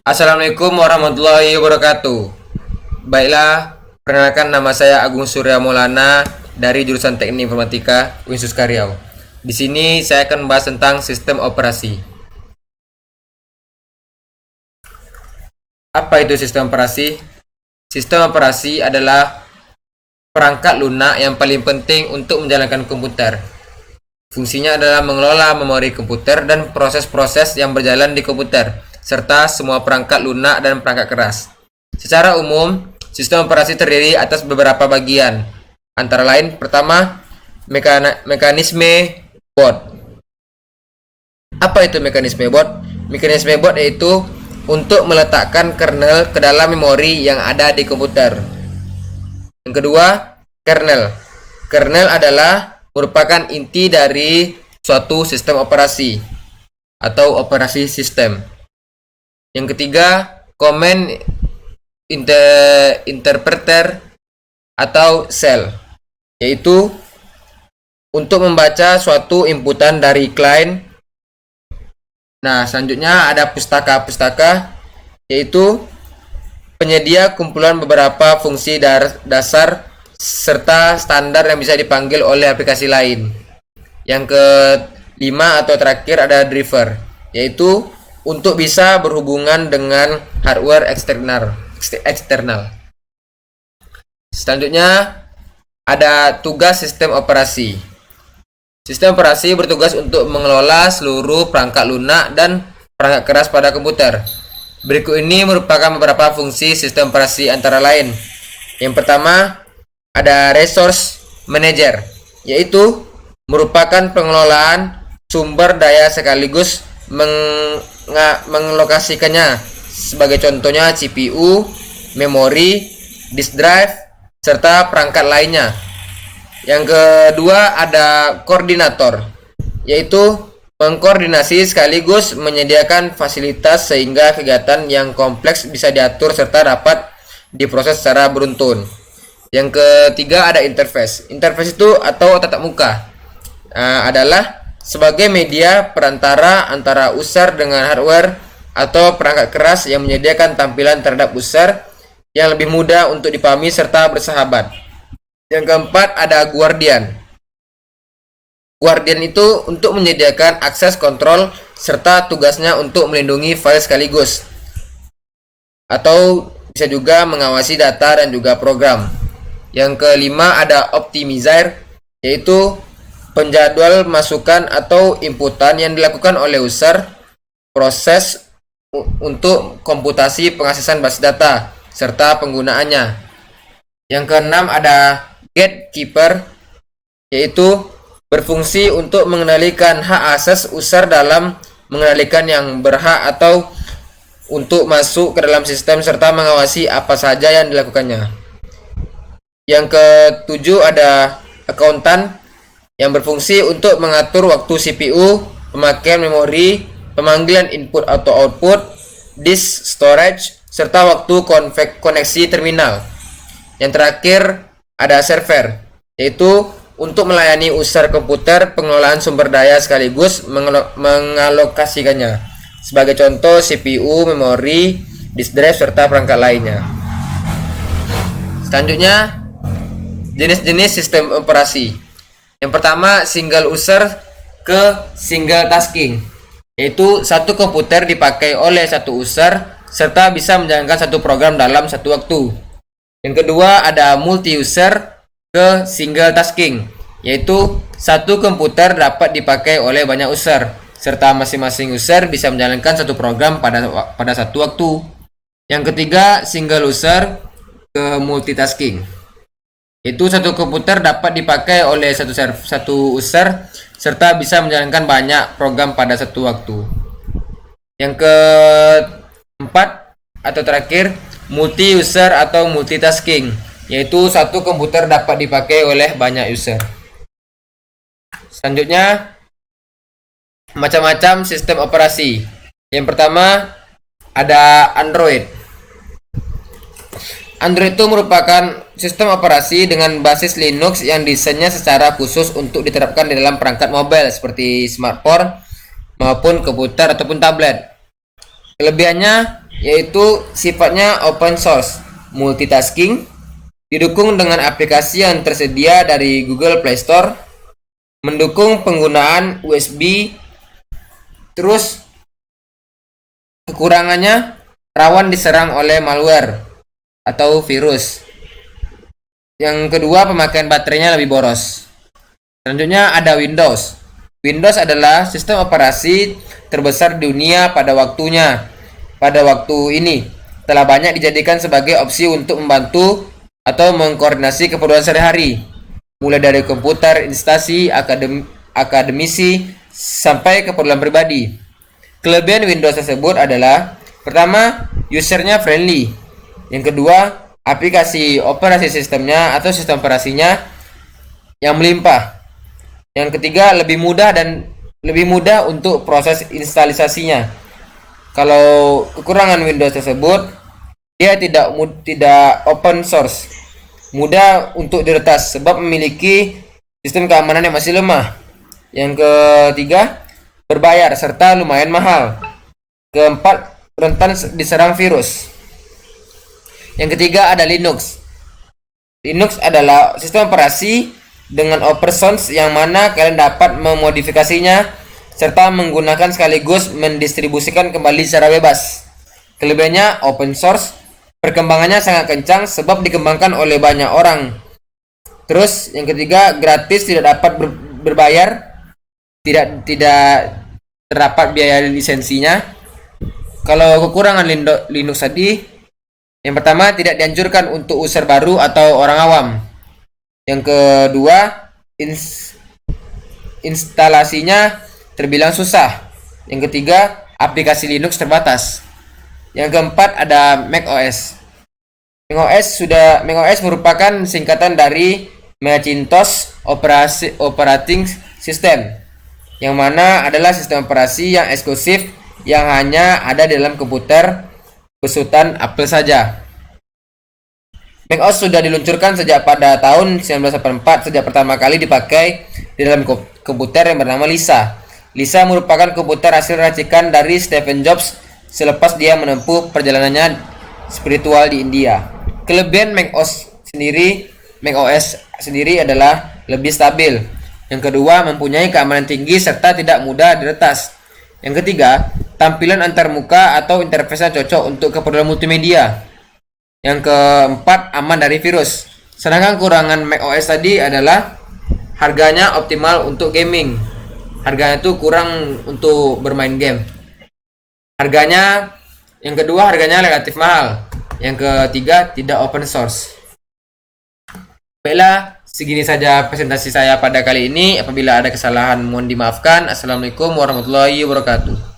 Assalamualaikum warahmatullahi wabarakatuh. Baiklah, perkenalkan nama saya Agung Surya Maulana dari jurusan Teknik Informatika Uinsus Karyau. Di sini saya akan membahas tentang sistem operasi. Apa itu sistem operasi? Sistem operasi adalah perangkat lunak yang paling penting untuk menjalankan komputer. Fungsinya adalah mengelola memori komputer dan proses-proses yang berjalan di komputer, serta semua perangkat lunak dan perangkat keras. Secara umum, sistem operasi terdiri atas beberapa bagian, antara lain pertama, mekanisme boot. Apa itu mekanisme boot? Mekanisme boot yaitu untuk meletakkan kernel ke dalam memori yang ada di komputer. Yang kedua, kernel. Kernel adalah merupakan inti dari suatu sistem operasi atau operasi sistem. Yang ketiga, command interpreter atau shell, yaitu untuk membaca suatu inputan dari client. Nah, selanjutnya ada pustaka-pustaka, yaitu penyedia kumpulan beberapa fungsi dasar serta standar yang bisa dipanggil oleh aplikasi lain. Yang kelima atau terakhir ada driver, yaitu untuk bisa berhubungan dengan hardware eksternal. Selanjutnya ada tugas sistem operasi. Sistem operasi bertugas untuk mengelola seluruh perangkat lunak dan perangkat keras pada komputer. Berikut ini merupakan beberapa fungsi sistem operasi antara lain. Yang pertama, ada resource manager, yaitu merupakan pengelolaan sumber daya sekaligus mengalokasikannya, sebagai contohnya CPU, memori, disk drive, serta perangkat lainnya. Yang kedua ada koordinator, yaitu mengkoordinasi sekaligus menyediakan fasilitas sehingga kegiatan yang kompleks bisa diatur serta dapat diproses secara beruntun. Yang ketiga ada interface. Interface itu atau tatap muka adalah sebagai media perantara antara user dengan hardware atau perangkat keras yang menyediakan tampilan terhadap user yang lebih mudah untuk dipahami serta bersahabat. Yang keempat ada guardian. Guardian itu untuk menyediakan akses kontrol serta tugasnya untuk melindungi file sekaligus, atau bisa juga mengawasi data dan juga program. Yang kelima ada optimizer, yaitu penjadwal masukan atau inputan yang dilakukan oleh user, proses untuk komputasi pengaksesan basis data serta penggunaannya. Yang keenam ada gatekeeper, yaitu berfungsi untuk mengendalikan hak akses user dalam mengendalikan yang berhak atau untuk masuk ke dalam sistem serta mengawasi apa saja yang dilakukannya. Yang ketujuh ada akuntan, yang berfungsi untuk mengatur waktu CPU, pemakaian memori, pemanggilan input atau output, disk storage, serta waktu koneksi terminal. Yang terakhir ada server, yaitu untuk melayani user komputer, pengelolaan sumber daya sekaligus mengalokasikannya. Sebagai contoh CPU, memori, disk drive, serta perangkat lainnya. Selanjutnya, jenis-jenis sistem operasi. Yang pertama, single user ke single tasking, yaitu satu komputer dipakai oleh satu user serta bisa menjalankan satu program dalam satu waktu. Yang kedua ada multi user ke single tasking, yaitu satu komputer dapat dipakai oleh banyak user serta masing-masing user bisa menjalankan satu program pada satu waktu. Yang ketiga single user ke multitasking, itu satu komputer dapat dipakai oleh satu user serta bisa menjalankan banyak program pada satu waktu. Yang keempat atau terakhir multi user atau multitasking, yaitu satu komputer dapat dipakai oleh banyak user. Selanjutnya, macam-macam sistem operasi. Yang pertama ada Android. Android itu merupakan sistem operasi dengan basis Linux yang desainnya secara khusus untuk diterapkan di dalam perangkat mobile seperti smartphone maupun komputer ataupun tablet. Kelebihannya yaitu sifatnya open source, multitasking, didukung dengan aplikasi yang tersedia dari Google Play Store, mendukung penggunaan USB, terus kekurangannya rawan diserang oleh malware atau virus. Yang kedua, pemakaian baterainya lebih boros. Selanjutnya ada Windows. Windows adalah sistem operasi terbesar di dunia pada waktunya. Pada waktu ini telah banyak dijadikan sebagai opsi untuk membantu atau mengkoordinasi keperluan sehari-hari, mulai dari komputer, instansi, akademisi, sampai keperluan pribadi. Kelebihan Windows tersebut adalah: pertama, usernya friendly. Yang kedua, aplikasi operasi sistemnya atau sistem operasinya yang melimpah. Yang ketiga, lebih mudah untuk proses instalisasinya. Kalau kekurangan Windows tersebut, dia tidak open source, mudah untuk diretas sebab memiliki sistem keamanan yang masih lemah. Yang ketiga, berbayar serta lumayan mahal. Keempat, rentan diserang virus. Yang ketiga ada Linux. Linux adalah sistem operasi dengan open source yang mana kalian dapat memodifikasinya serta menggunakan sekaligus mendistribusikan kembali secara bebas. Kelebihannya open source, perkembangannya sangat kencang sebab dikembangkan oleh banyak orang. Terus yang ketiga, gratis, tidak dapat berbayar, tidak terdapat biaya lisensinya. Kalau kekurangan Linux tadi, yang pertama, tidak dianjurkan untuk user baru atau orang awam. Yang kedua, instalasinya terbilang susah. Yang ketiga, aplikasi Linux terbatas. Yang keempat ada macOS. macOS merupakan singkatan dari Macintosh Operating System, yang mana adalah sistem operasi yang eksklusif yang hanya ada di dalam komputer besutan Apple saja. macOS sudah diluncurkan sejak pada tahun 1984, sejak pertama kali dipakai di dalam komputer yang bernama Lisa. Lisa merupakan komputer hasil racikan dari Steve Jobs selepas dia menempuh perjalanannya spiritual di India. Kelebihan macOS sendiri adalah lebih stabil. Yang kedua, mempunyai keamanan tinggi serta tidak mudah diretas. Yang ketiga, tampilan antarmuka atau interface-nya cocok untuk keperluan multimedia. Yang keempat, aman dari virus. Sedangkan kurangan macOS tadi adalah harganya optimal untuk gaming. Harganya itu kurang untuk bermain game. Yang kedua, harganya relatif mahal. Yang ketiga, tidak open source. Baiklah, segini saja presentasi saya pada kali ini. Apabila ada kesalahan mohon dimaafkan. Assalamualaikum warahmatullahi wabarakatuh.